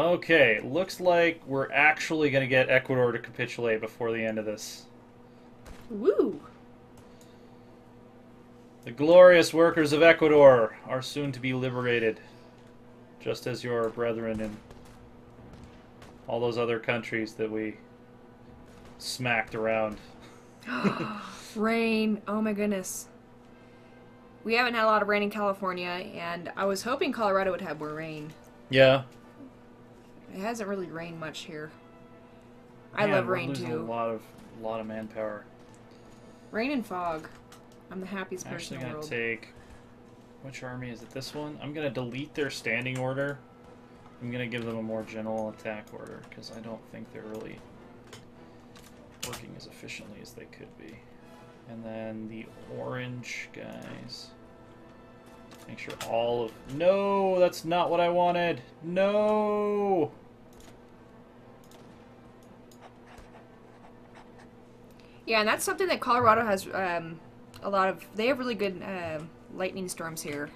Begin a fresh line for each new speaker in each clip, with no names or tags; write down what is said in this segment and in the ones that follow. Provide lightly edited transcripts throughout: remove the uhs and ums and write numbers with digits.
Okay, looks like we're actually going to get Ecuador to capitulate before the end of this.
Woo!
The glorious workers of Ecuador are soon to be liberated, just as your brethren in all those other countries that we smacked around.
Rain. Oh my goodness. We haven't had a lot of rain in California, and I was hoping Colorado would have more rain.
Yeah.
It hasn't really rained much here. I
Man,
love
we're
rain
losing
too.
a lot of manpower.
Rain and fog. I'm the happiest
I'm
person
actually
in the
gonna
world.
take which army is it? This one? I'm gonna delete their standing order. I'm gonna give them a more general attack order because I don't think they're really working as efficiently as they could be. And then the orange guys. Make sure all of... No! That's not what I wanted! No!
Yeah, and that's something that Colorado has a lot of. They have really good lightning storms here.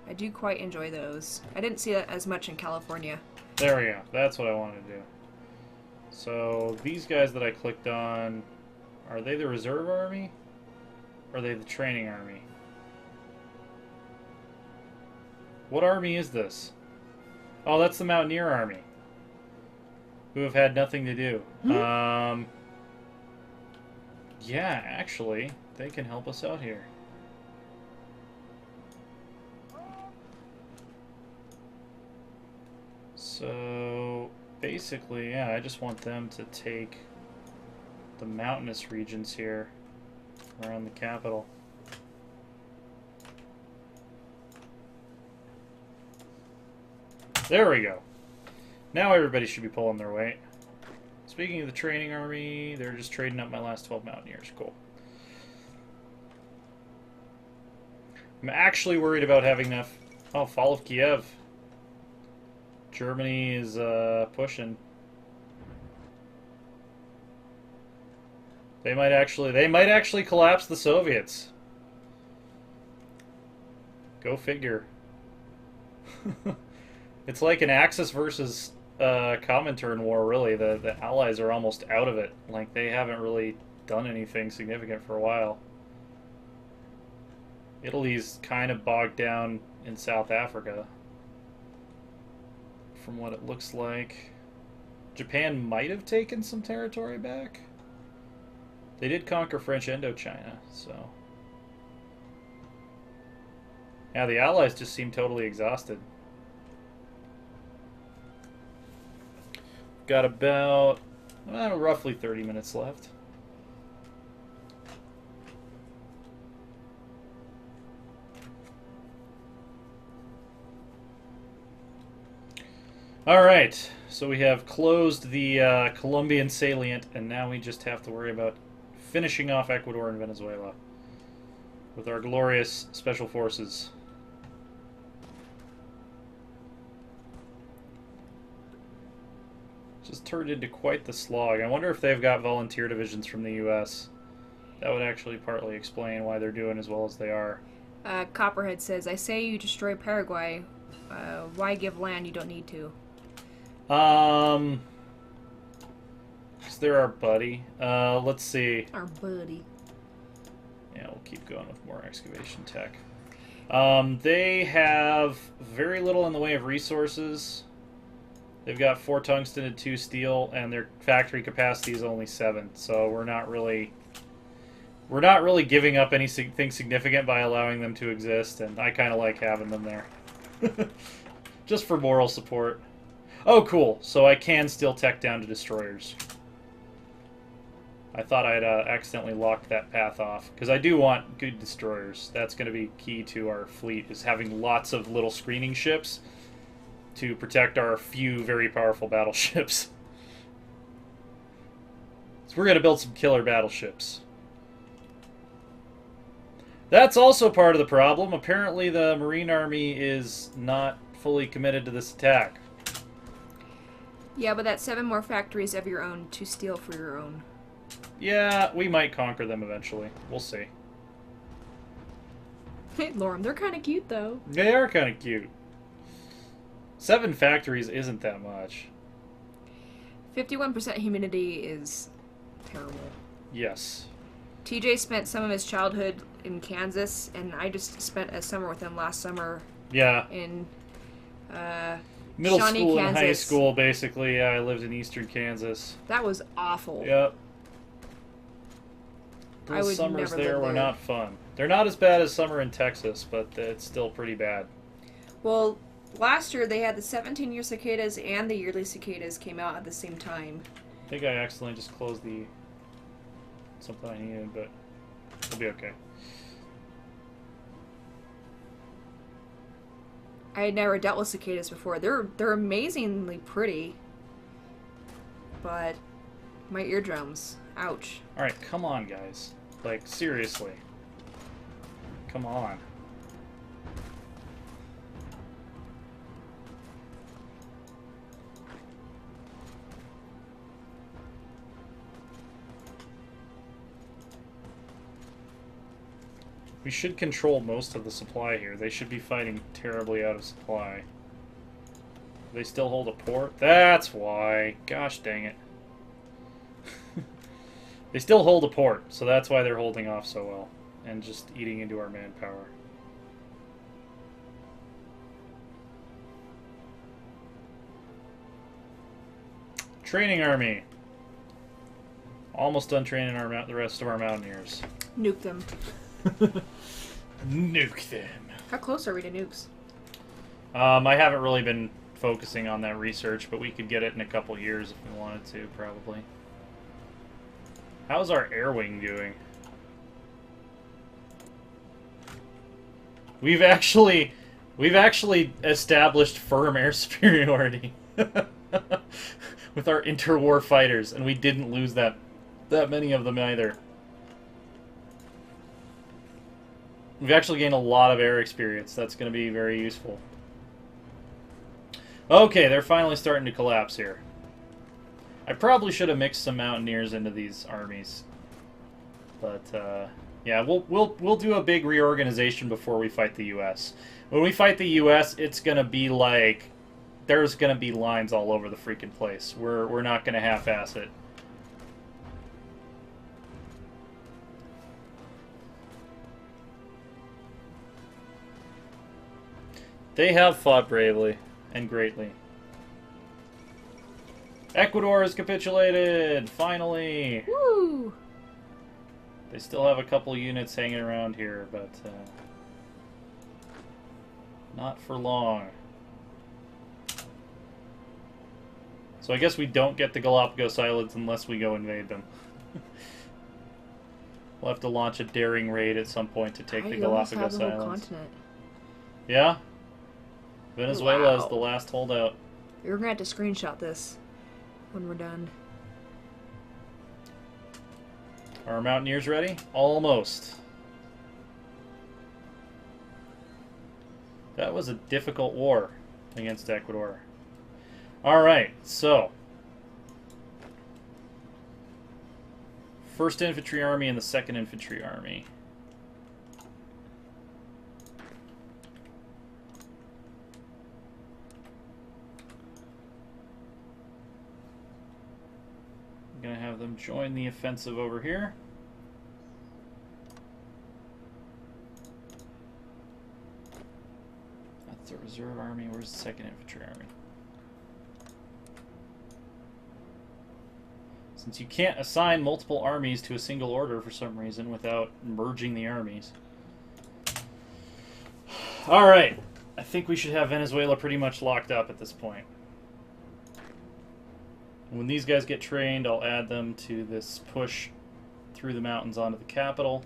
I do quite enjoy those. I didn't see that as much in California.
There we go. That's what I wanted to do. So, these guys that I clicked on, are they the reserve army? Or are they the training army? What army is this? Oh, that's the Mountaineer Army. Who have had nothing to do. Yeah, actually, they can help us out here. So, basically, yeah, I just want them to take the mountainous regions here around the capital. There we go. Now everybody should be pulling their weight. Speaking of the training army, they're just trading up my last 12 Mountaineers. Cool. I'm actually worried about having enough... Oh, Fall of Kiev. Germany is pushing. They might actually collapse the Soviets. Go figure. It's like an Axis versus Comintern war, really. The Allies are almost out of it. Like, they haven't really done anything significant for a while. Italy's kind of bogged down in South Africa, from what it looks like. Japan might have taken some territory back. They did conquer French Indochina, so... Yeah, the Allies just seem totally exhausted. Got about roughly 30 minutes left. Alright, so we have closed the Colombian salient, and now we just have to worry about finishing off Ecuador and Venezuela with our glorious special forces. Just turned into quite the slog. I wonder if they've got volunteer divisions from the U.S. That would actually partly explain why they're doing as well as they are.
Copperhead says, "I say you destroy Paraguay. Why give land you don't need to?"
Because they're our buddy. Let's see.
Our buddy.
Yeah, we'll keep going with more excavation tech. They have very little in the way of resources. They've got 4 tungsten and 2 steel, and their factory capacity is only 7. So we're not really giving up anything significant by allowing them to exist, and I kind of like having them there, just for moral support. Oh, cool! So I can still tech down to destroyers. I thought I'd accidentally locked that path off, because I do want good destroyers. That's going to be key to our fleet, is having lots of little screening ships to protect our few very powerful battleships. So we're going to build some killer battleships. That's also part of the problem. Apparently the Marine Army is not fully committed to this attack.
Yeah, but that's 7 more factories of your own to steal for your own.
Yeah, we might conquer them eventually. We'll see.
Hey, Lauren, they're kind of cute, though.
They are kind of cute. 7 factories isn't that much.
51% humidity is terrible.
Yes.
TJ spent some of his childhood in Kansas, and I just spent a summer with him last summer.
Yeah.
In
middle
Shawnee,
school and high
Kansas.
school, basically. Yeah, I lived in eastern Kansas.
That was awful.
Yep.
I
Those
would
summers
never
there
live
were
there.
not fun. They're not as bad as summer in Texas, but it's still pretty bad.
Well, last year they had the 17-year cicadas and the yearly cicadas came out at the same time.
I think I accidentally just closed the something I needed, but it'll be okay.
I had never dealt with cicadas before. They're amazingly pretty, but my eardrums, ouch.
All right, come on, guys. Like, seriously. Come on. We should control most of the supply here. They should be fighting terribly out of supply. They still hold a port? That's why. Gosh dang it. They still hold a port, so that's why they're holding off so well. And just eating into our manpower. Training army. Almost done training the rest of our mountaineers.
Nuke them.
Nuke them.
How close are we to nukes?
I haven't really been focusing on that research, but we could get it in a couple years if we wanted to, probably. How's our air wing doing? We've actually established firm air superiority with our interwar fighters, and we didn't lose that many of them either. We've actually gained a lot of air experience. That's going to be very useful. Okay, they're finally starting to collapse here. I probably should have mixed some mountaineers into these armies, but yeah, we'll do a big reorganization before we fight the U.S. When we fight the U.S., it's going to be like there's going to be lines all over the freaking place. We're not going to half-ass it. They have fought bravely and greatly. Ecuador has capitulated! Finally!
Woo!
They still have a couple units hanging around here, but not for long. So I guess we don't get the Galapagos Islands unless we go invade them. We'll have to launch a daring raid at some point to take the Galapagos
the whole
Islands.
continent.
Yeah? Venezuela is
Wow.
the last holdout.
You're gonna have to screenshot this when we're done.
Are our mountaineers ready? Almost. That was a difficult war against Ecuador. Alright, so. 1st Infantry Army and the 2nd Infantry Army. I'm going to have them join the offensive over here. That's the Reserve Army. Where's the 2nd Infantry Army? Since you can't assign multiple armies to a single order for some reason without merging the armies. Alright. I think we should have Venezuela pretty much locked up at this point. When these guys get trained, I'll add them to this push through the mountains onto the capital.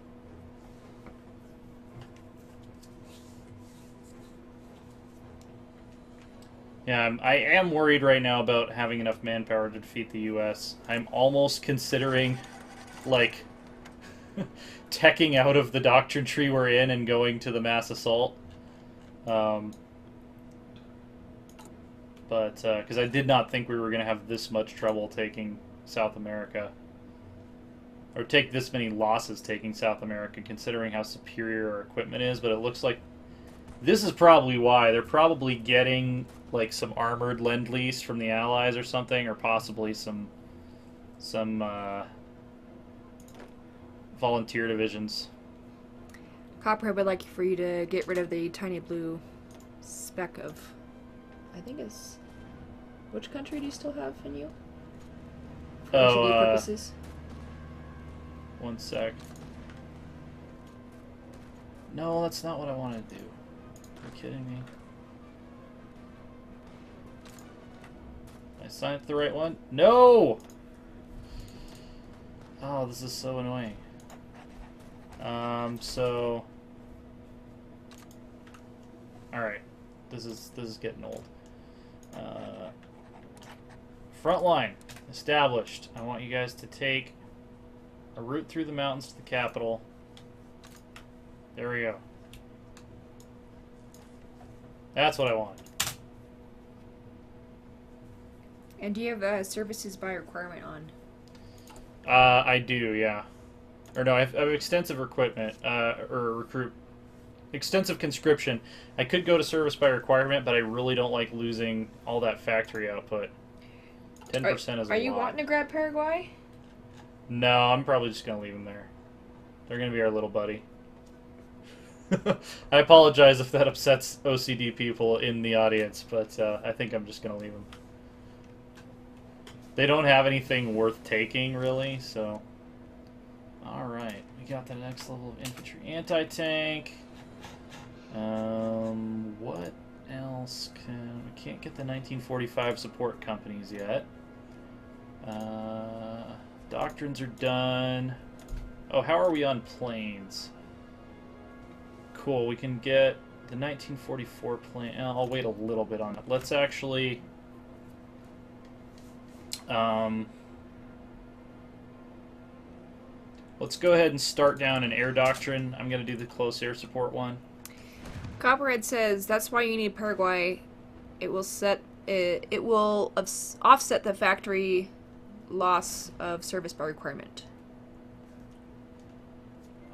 Yeah, I am worried right now about having enough manpower to defeat the U.S. I'm almost considering, like, teching out of the doctrine tree we're in and going to the mass assault. But, because I did not think we were going to have this much trouble taking South America. Or take this many losses taking South America, considering how superior our equipment is. But it looks like this is probably why. They're probably getting like some armored lend-lease from the Allies or something, or possibly some volunteer divisions.
Copperhead would like for you to get rid of the tiny blue speck of, I think it's, which country do you still have in you? For OCD purposes.
One sec. No, that's not what I want to do. Are you kidding me? Did I sign up the right one? No! Oh, this is so annoying. So... Alright. This is getting old. Front line. Established. I want you guys to take a route through the mountains to the capital. There we go. That's what I want.
And do you have services by requirement on?
I do, yeah. Or no, I have extensive equipment, extensive conscription. I could go to service by requirement, but I really don't like losing all that factory output. 10% is a lot.
Are you wanting to grab Paraguay?
No, I'm probably just going to leave them there. They're going to be our little buddy. I apologize if that upsets OCD people in the audience, but I think I'm just going to leave them. They don't have anything worth taking, really, so... Alright, we got the next level of infantry. Anti-tank. What else can... We can't get the 1945 support companies yet. Doctrines are done. Oh, how are we on planes? Cool, we can get the 1944 plane. I'll wait a little bit on it. Let's actually... let's go ahead and start down an air doctrine. I'm going to do the close air support one.
Copperhead says that's why you need Paraguay. It will offset the factory loss of service by requirement.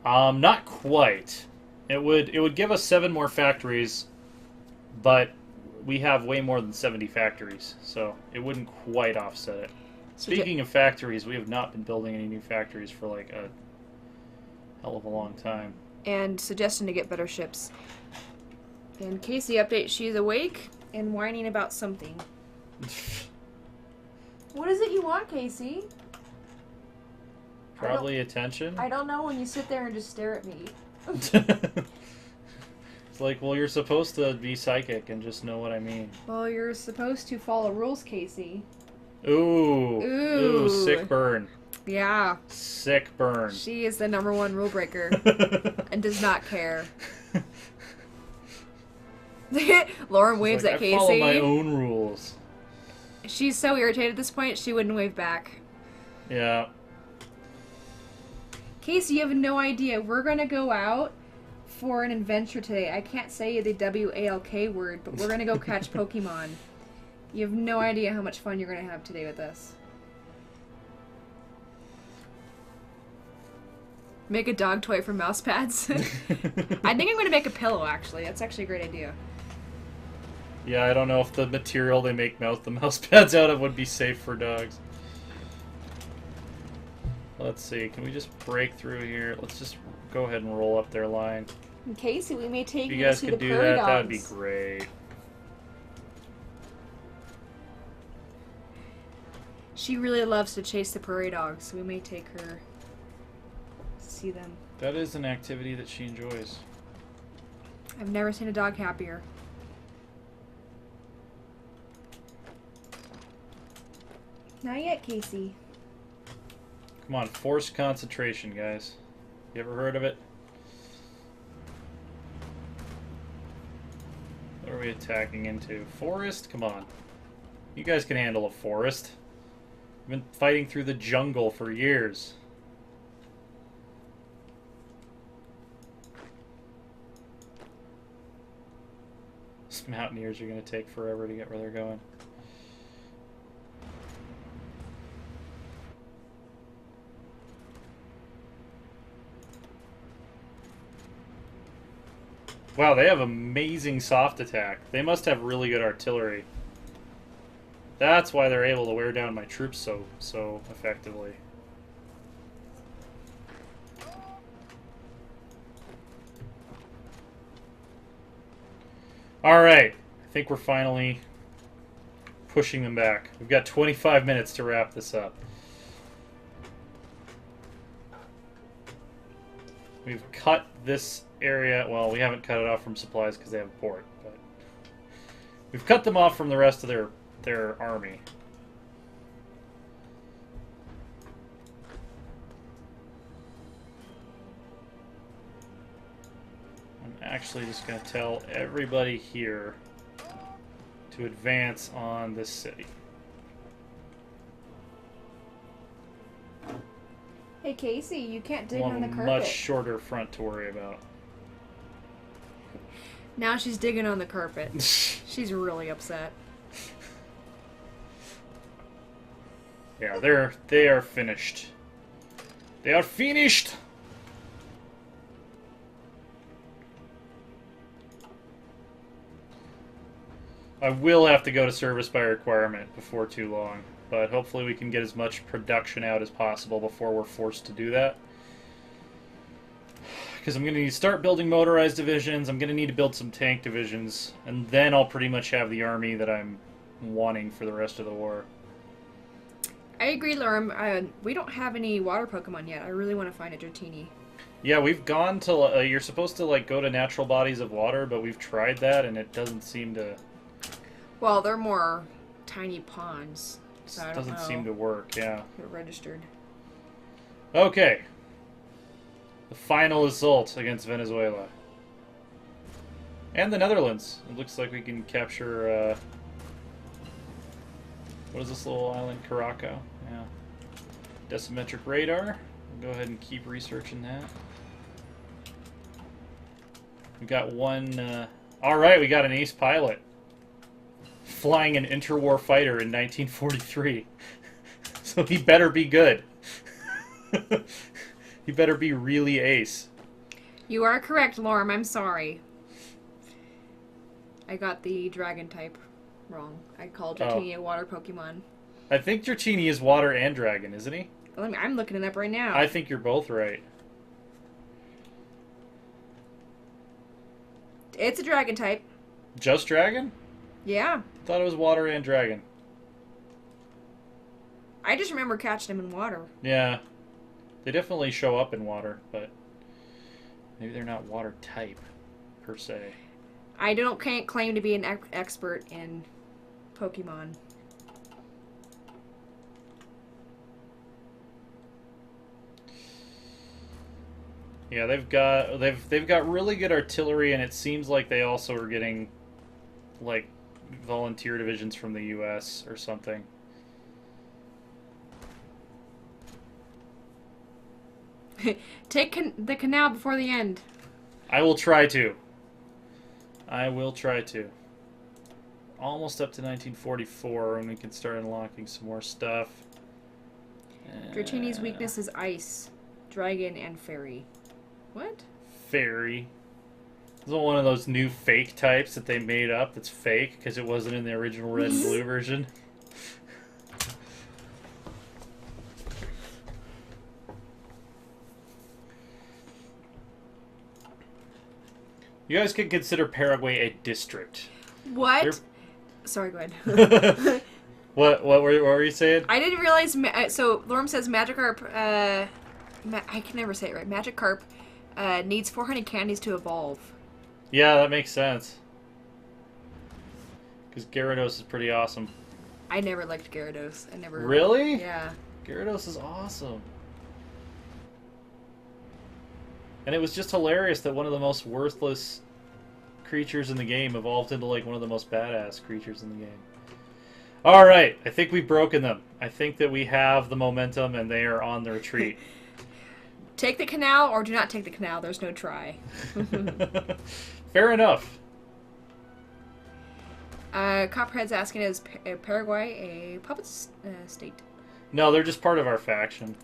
Not quite. It would give us 7 more factories, but we have way more than 70 factories, so it wouldn't quite offset it. Speaking of factories, we have not been building any new factories for like a hell of a long time.
And suggesting to get better ships. And Casey update, she's awake and whining about something. What is it you want, Casey?
Probably attention.
I don't know when you sit there and just stare at me.
It's like, well, you're supposed to be psychic and just know what I mean.
Well, you're supposed to follow rules, Casey.
Ooh. Ooh, sick burn.
Yeah.
Sick burn.
She is the #1 rule breaker and does not care. Lauren waves at Casey.
I follow my own rules.
She's so irritated at this point, she wouldn't wave back.
Yeah.
Casey, you have no idea. We're going to go out for an adventure today. I can't say the W-A-L-K word, but we're going to go catch Pokemon. You have no idea how much fun you're going to have today with us. Make a dog toy from mouse pads. I think I'm going to make a pillow, actually. That's actually a great idea.
Yeah, I don't know if the material they make the mouse pads out of would be safe for dogs. Let's see, can we just break through here? Let's just go ahead and roll up their line.
Casey, we may take
you guys could do that, that would be great.
She really loves to chase the prairie dogs, so we may take her to see them.
That is an activity that she enjoys.
I've never seen a dog happier. Not yet, Casey.
Come on, forced concentration, guys. You ever heard of it? What are we attacking into? Forest? Come on. You guys can handle a forest. I've been fighting through the jungle for years. These mountaineers are going to take forever to get where they're going. Wow, they have amazing soft attack. They must have really good artillery. That's why they're able to wear down my troops so effectively. Alright, I think we're finally pushing them back. We've got 25 minutes to wrap this up. We've cut this area, well, we haven't cut it off from supplies because they have a port, but we've cut them off from the rest of their army. I'm actually just going to tell everybody here to advance on this city.
Hey Casey, you can't dig
One
on the carpet.
much shorter front to worry about.
Now she's digging on the carpet. She's really upset.
Yeah, they are finished. They are finished. I will have to go to service by requirement before too long, but hopefully we can get as much production out as possible before we're forced to do that. Because I'm going to need to start building motorized divisions, I'm going to need to build some tank divisions, and then I'll pretty much have the army that I'm wanting for the rest of the war.
I agree, Lorem. We don't have any water Pokemon yet. I really want to find a Dratini.
Yeah, we've gone to... you're supposed to like go to natural bodies of water, but we've tried that, and it doesn't seem to...
Well, they're more tiny ponds, so I don't know.
Doesn't seem to work, yeah.
They're registered.
Okay. The final assault against Venezuela. And the Netherlands. It looks like we can capture, what is this little island? Caraco. Yeah. Decimetric radar. We'll go ahead and keep researching that. We got one, alright, we got an ace pilot. Flying an interwar fighter in 1943. So he better be good. He better be really ace.
You are correct, Lorem. I'm sorry. I got the dragon type wrong. I called Dratini a water Pokemon.
I think Dratini is water and dragon, isn't he?
I'm looking it up right now.
I think you're both right.
It's a dragon type.
Just dragon?
Yeah.
Thought it was water and dragon.
I just remember catching them in water.
Yeah. They definitely show up in water, but maybe they're not water type, per se.
I can't claim to be an expert in Pokemon.
Yeah, they've got really good artillery, and it seems like they also are getting like volunteer divisions from the US or something.
Take the canal before the end.
I will try to. I will try to. Almost up to 1944 when we can start unlocking some more stuff.
Dratini's weakness is ice, dragon, and fairy. What?
Fairy. Is it one of those new fake types that they made up that's fake because it wasn't in the original red and blue version? You guys can consider Paraguay a district.
What? Sorry, go ahead.
What were you saying?
I didn't realize... so, Lorem says Magikarp... I can never say it right. Magikarp needs 400 candies to evolve.
Yeah, that makes sense. Because Gyarados is pretty awesome.
I never liked Gyarados. I never...
Really?
Yeah.
Gyarados is awesome. And it was just hilarious that one of the most worthless creatures in the game evolved into like one of the most badass creatures in the game. Alright, I think we've broken them. I think that we have the momentum and they are on the retreat.
Take the canal or do not take the canal. There's no try.
Fair enough.
Copperhead's asking, is Paraguay a puppet state?
No, they're just part of our faction.